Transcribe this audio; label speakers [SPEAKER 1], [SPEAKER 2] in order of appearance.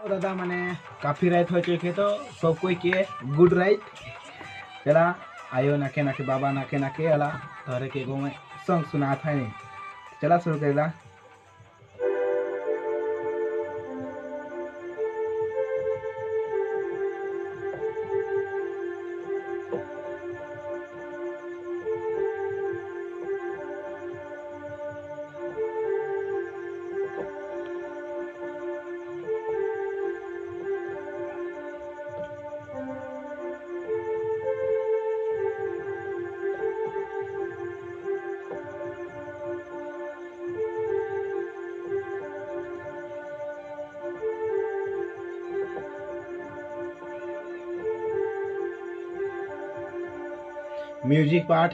[SPEAKER 1] दादा माने काफी रात हो चुके तो सब कोई के गुड राइट चला आयो नाके नाके बाबा नाके नाके अला तोरे के गो में सॉन्ग सुना था नहीं चला शुरू करेला म्यूजिक पार्ट